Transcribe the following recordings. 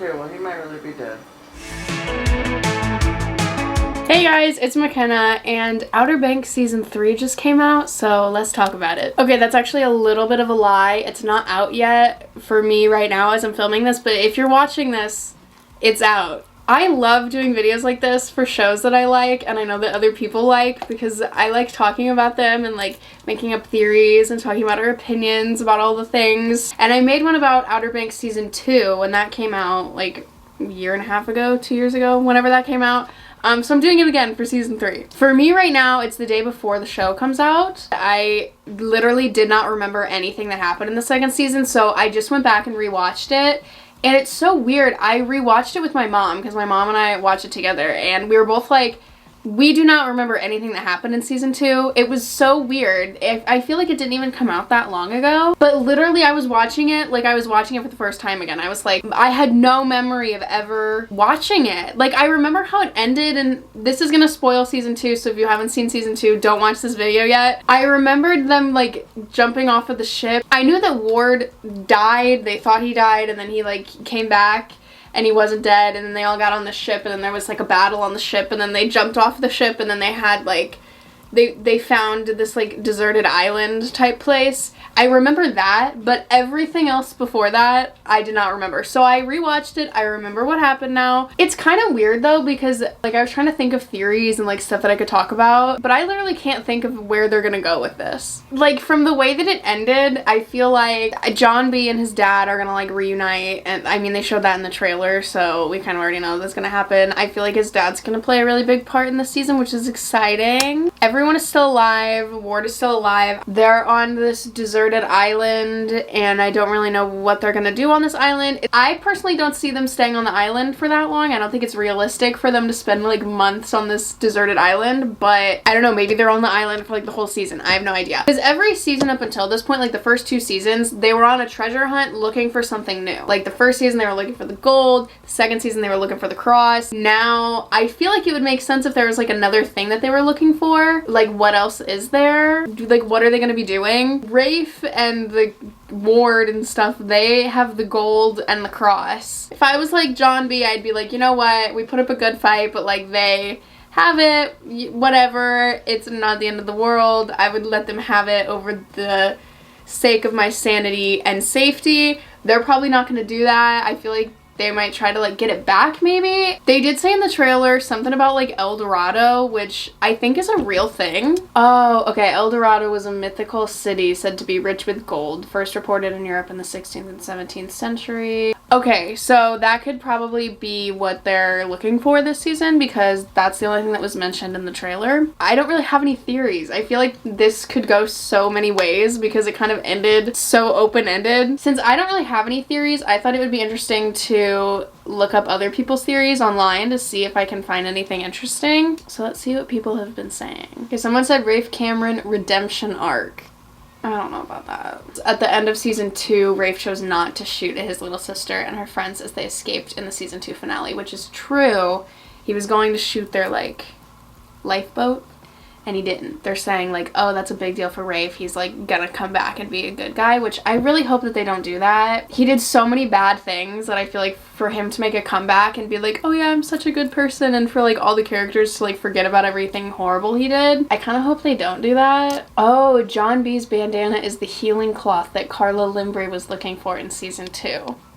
Okay, well, he might really be dead. Hey guys, it's Mikinna, and Outer Banks Season 3 just came out, so let's talk about it. Okay, that's actually a little bit of a lie. It's not out yet for me right now as I'm filming this, but if you're watching this, it's out. I love doing videos like this for shows that I like, and I know that other people like, because I like talking about them and like making up theories and talking about our opinions about all the things. And I made one about Outer Banks Season 2 when that came out like a year and a half ago, 2 years ago, whenever that came out. So I'm doing it again for Season 3. For me right now, it's the day before the show comes out. I literally did not remember anything that happened in the second season, so I just went back and rewatched it. And it's so weird. I rewatched it with my mom, because my mom and I watched it together, and we were both like, we do not remember anything that happened in Season 2. It was so weird. I feel like it didn't even come out that long ago. But literally, I was watching it like I was watching it for the first time again. I was like, I had no memory of ever watching it. Like, I remember how it ended, and this is gonna spoil Season 2, so if you haven't seen Season 2, don't watch this video yet. I remembered them, like, jumping off of the ship. I knew that Ward died. They thought he died, and then he, like, came back. And he wasn't dead, and then they all got on the ship, and then there was like a battle on the ship, and then they jumped off the ship, and then they had like they found this like deserted island type place. I remember that, but everything else before that I did not remember. So I rewatched it. I remember what happened now. It's kind of weird though, because like I was trying to think of theories and like stuff that I could talk about, but I literally can't think of where they're gonna go with this. Like, from the way that it ended, I feel like John B and his dad are gonna like reunite, and I mean they showed that in the trailer, so we kind of already know that's gonna happen. I feel like his dad's gonna play a really big part in this season, which is exciting. Everyone is still alive. Ward is still alive. They're on this deserted island, and I don't really know what they're gonna do on this island. I personally don't see them staying on the island for that long. I don't think it's realistic for them to spend like months on this deserted island, but I don't know, maybe they're on the island for like the whole season. I have no idea. Because every season up until this point, like the first 2 seasons, they were on a treasure hunt looking for something new. Like the first season they were looking for the gold, the second season they were looking for the cross. Now I feel like it would make sense if there was like another thing that they were looking for. Like, what else is there? Like, what are they gonna be doing? Rafe and the Ward and stuff, they have the gold and the cross. If I was like John B, I'd be like, you know what, we put up a good fight, but like they have it, whatever, it's not the end of the world. I would let them have it over the sake of my sanity and safety. They're probably not gonna do that. I feel like they might try to like get it back maybe. They did say in the trailer something about like El Dorado, which I think is a real thing. Oh, okay. El Dorado was a mythical city said to be rich with gold, first reported in Europe in the 16th and 17th century. Okay, so that could probably be what they're looking for this season, because that's the only thing that was mentioned in the trailer. I don't really have any theories. I feel like this could go so many ways because it kind of ended so open-ended. Since I don't really have any theories, I thought it would be interesting to look up other people's theories online to see if I can find anything interesting. So let's see what people have been saying. Okay, someone said Rafe Cameron redemption arc. I don't know about that. At the end of Season 2, Rafe chose not to shoot at his little sister and her friends as they escaped in the Season 2 finale, which is true. He was going to shoot their, like, lifeboat, and he didn't. They're saying, like, oh, that's a big deal for Rafe. He's, like, gonna come back and be a good guy, which I really hope that they don't do that. He did so many bad things that I feel like for him to make a comeback and be like, oh yeah, I'm such a good person, and for, like, all the characters to, like, forget about everything horrible he did, I kind of hope they don't do that. Oh, John B's bandana is the healing cloth that Carla Limbre was looking for in Season 2.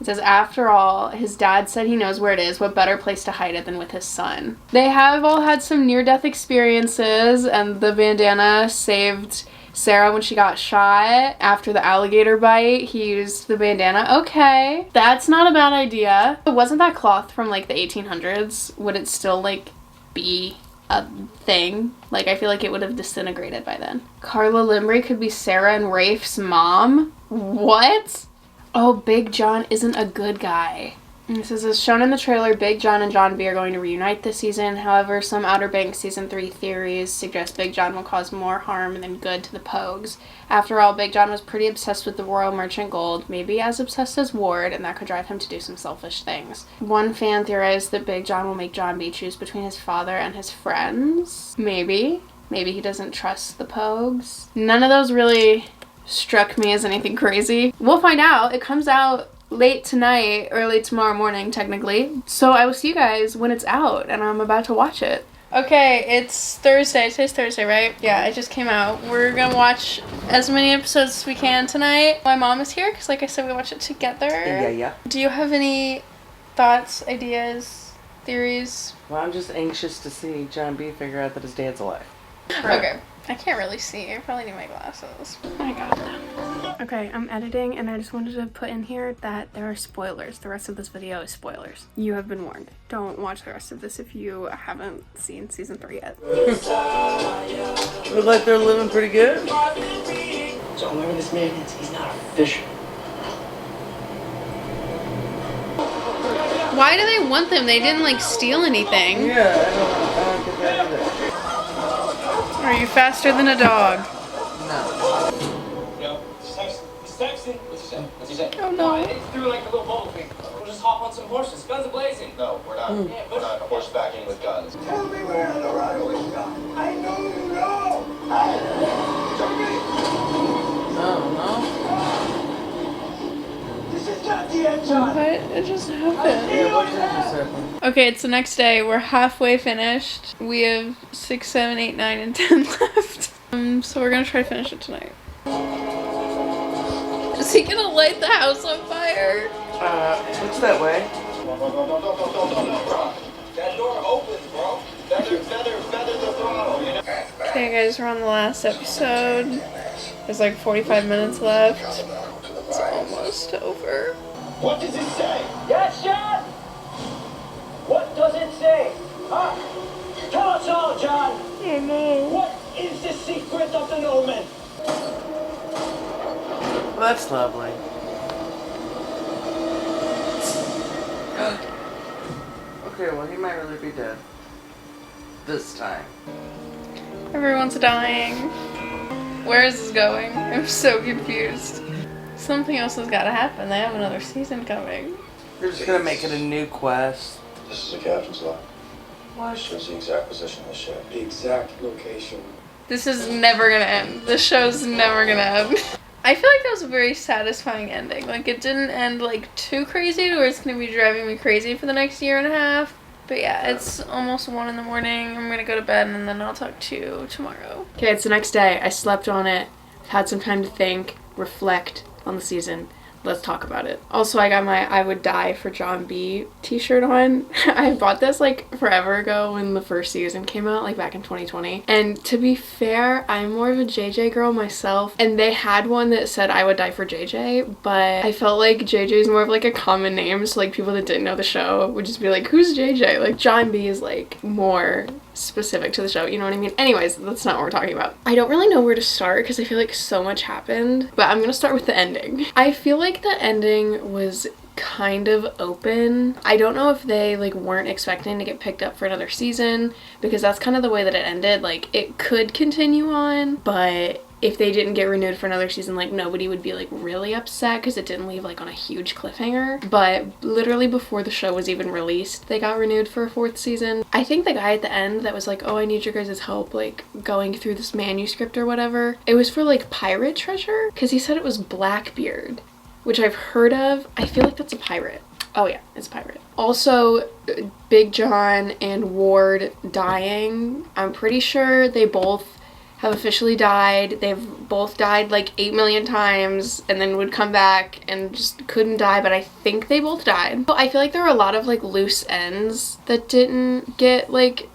It says, after all, his dad said he knows where it is. What better place to hide it than with his son? They have all had some near-death experiences, and the bandana saved Sarah when she got shot after the alligator bite. He used the bandana. Okay, that's not a bad idea. Wasn't that cloth from like the 1800s? Would it still like be a thing? Like, I feel like it would have disintegrated by then. Carla Limbre could be Sarah and Rafe's mom? What? Oh, Big John isn't a good guy. This is as shown in the trailer, Big John and John B are going to reunite this season. However, some Outer Banks Season 3 theories suggest Big John will cause more harm than good to the Pogues. After all, Big John was pretty obsessed with the Royal Merchant Gold, maybe as obsessed as Ward, and that could drive him to do some selfish things. One fan theorized that Big John will make John B choose between his father and his friends. Maybe. Maybe he doesn't trust the Pogues. None of those really struck me as anything crazy. We'll find out. It comes out late tonight, early tomorrow morning, technically. So I will see you guys when it's out, and I'm about to watch it. Okay, it's Thursday. Today's Thursday, right? Yeah, it just came out. We're gonna watch as many episodes as we can tonight. My mom is here, because like I said, we watch it together. Yeah. Do you have any thoughts, ideas, theories? Well, I'm just anxious to see John B. figure out that his dad's alive. Okay. I can't really see. I probably need my glasses. I got them. Okay, I'm editing, and I just wanted to put in here that there are spoilers. The rest of this video is spoilers. You have been warned. Don't watch the rest of this if you haven't seen season 3 yet. Look like they're living pretty good. So whoever this man is, he's not a fisher. Why do they want them? They didn't, like, steal anything. Yeah, I don't get that either. Are you faster than a dog? No. Yo, he's texting. What's he say? Oh, no. It's through like a little bubble thing. We'll just hop on some horses. Guns a-blazing. No, we're not. Yeah, We're not horsebacking with guns. Tell me where Eldorado is not. I know you know. No. This is not the end time. What? It just happened. Yeah, what just happened? Okay, it's the next day. We're halfway finished. We have 6, 7, 8, 9, and 10 left. So we're gonna try to finish it tonight. Is he gonna light the house on fire? Looks that way. Don't, bro. That door opens, bro. Feather the throttle, you know? Okay, guys, we're on the last episode. There's like 45 minutes left. It's almost over. What does it say? Yes, John? What does it say? Huh? Tell us all, John. Oh no. What is the secret of the Norman? Well, that's lovely. Okay, well, he might really be dead. This time. Everyone's dying. Where is this going? I'm so confused. Something else has got to happen. They have another season coming. They're just gonna make it a new quest. This is the captain's log. What? Shows the exact position of the ship. The exact location. This is never gonna end. This show's never gonna end. I feel like that was a very satisfying ending. Like, it didn't end, like, too crazy to where it's gonna be driving me crazy for the next year and a half. But yeah, it's almost 1 in the morning. I'm gonna go to bed, and then I'll talk to you tomorrow. Okay, it's the next day. I slept on it. I've had some time to think, reflect on the season. Let's talk about it. Also, I got my I Would Die for John B t-shirt on. I bought this like forever ago when the first season came out, like back in 2020. And to be fair, I'm more of a JJ girl myself. And they had one that said I Would Die for JJ, but I felt like JJ is more of like a common name. So like people that didn't know the show would just be like, who's JJ? Like John B is like more specific to the show, you know what I mean? Anyways, that's not what we're talking about. I don't really know where to start because I feel like so much happened, but I'm gonna start with the ending. I feel like the ending was kind of open. I don't know if they like weren't expecting to get picked up for another season, because that's kind of the way that it ended. Like it could continue on, but if they didn't get renewed for another season, like nobody would be like really upset because it didn't leave like on a huge cliffhanger. But literally before the show was even released, they got renewed for a 4th season. I think the guy at the end that was like, oh, I need your guys' help like going through this manuscript or whatever, it was for like pirate treasure, because he said it was Blackbeard, which I've heard of. I feel like that's a pirate. Oh yeah, it's a pirate. Also, Big John and Ward dying. I'm pretty sure they both have officially died. They've both died like 8 million times and then would come back and just couldn't die, but I think they both died. I feel like there were a lot of like loose ends that didn't get like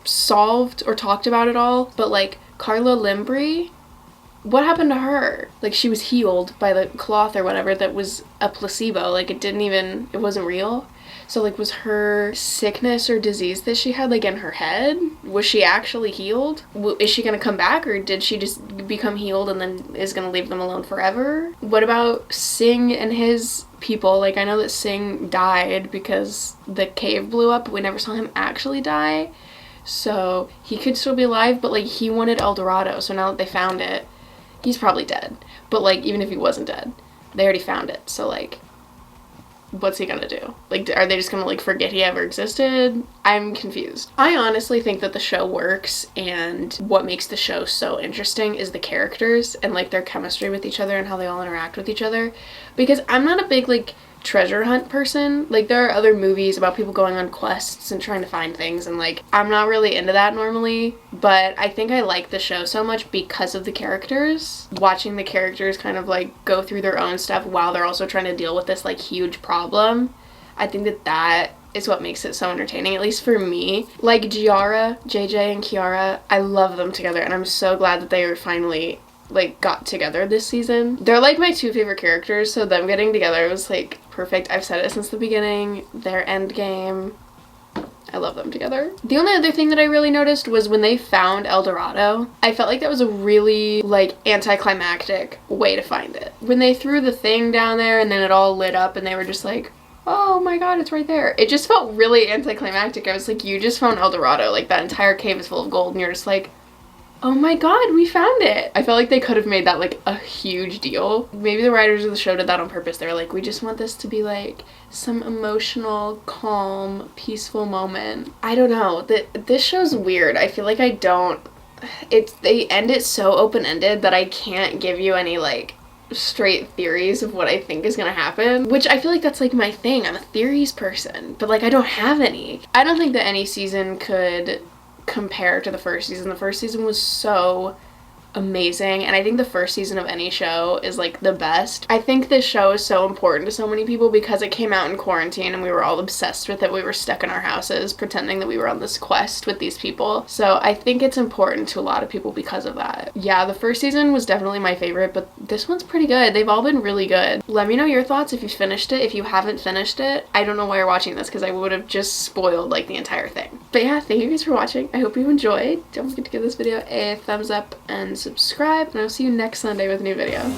solved or talked about at all. But like Carla Limbri, what happened to her? Like she was healed by the cloth or whatever that was a placebo. Like it wasn't real. So like was her sickness or disease that she had like in her head, was she actually healed? Is she gonna come back, or did she just become healed and then is gonna leave them alone forever? What about Singh and his people? Like I know that Singh died because the cave blew up, but we never saw him actually die. So he could still be alive, but like he wanted El Dorado, so now that they found it, he's probably dead. But like even if he wasn't dead, they already found it, so like what's he gonna do? Like, are they just gonna like forget he ever existed? I'm confused. I honestly think that the show works, and what makes the show so interesting is the characters and like their chemistry with each other and how they all interact with each other, because I'm not a big like treasure hunt person. Like, there are other movies about people going on quests and trying to find things, and like, I'm not really into that normally, but I think I like the show so much because of the characters. Watching the characters kind of like go through their own stuff while they're also trying to deal with this like huge problem. I think that is what makes it so entertaining, at least for me. Like Giara, JJ and Kiara, I love them together, and I'm so glad that they were finally like got together this season. They're like my 2 favorite characters, so them getting together was like perfect. I've said it since the beginning. Their end game, I love them together. The only other thing that I really noticed was when they found El Dorado, I felt like that was a really like anticlimactic way to find it. When they threw the thing down there and then it all lit up and they were just like, oh my god, it's right there. It just felt really anticlimactic. I was like, you just found El Dorado. Like, that entire cave is full of gold and you're just like, oh my god, we found it. I felt like they could have made that like a huge deal. Maybe the writers of the show did that on purpose. They were like, we just want this to be like some emotional, calm, peaceful moment. I don't know. This show's weird. I feel like they end it so open-ended that I can't give you any like straight theories of what I think is gonna happen, which I feel like that's like my thing. I'm a theories person, but like I don't have any. I don't think that any season could compare to the first season. The first season was so amazing, and I think the first season of any show is like the best. I think this show is so important to so many people because it came out in quarantine and we were all obsessed with it. We were stuck in our houses pretending that we were on this quest with these people. So I think it's important to a lot of people because of that. Yeah, the first season was definitely my favorite, but this one's pretty good. They've all been really good. Let me know your thoughts if you finished it. If you haven't finished it, I don't know why you're watching this because I would have just spoiled like the entire thing. But yeah, thank you guys for watching. I hope you enjoyed. Don't forget to give this video a thumbs up and subscribe, and I'll see you next Sunday with a new video.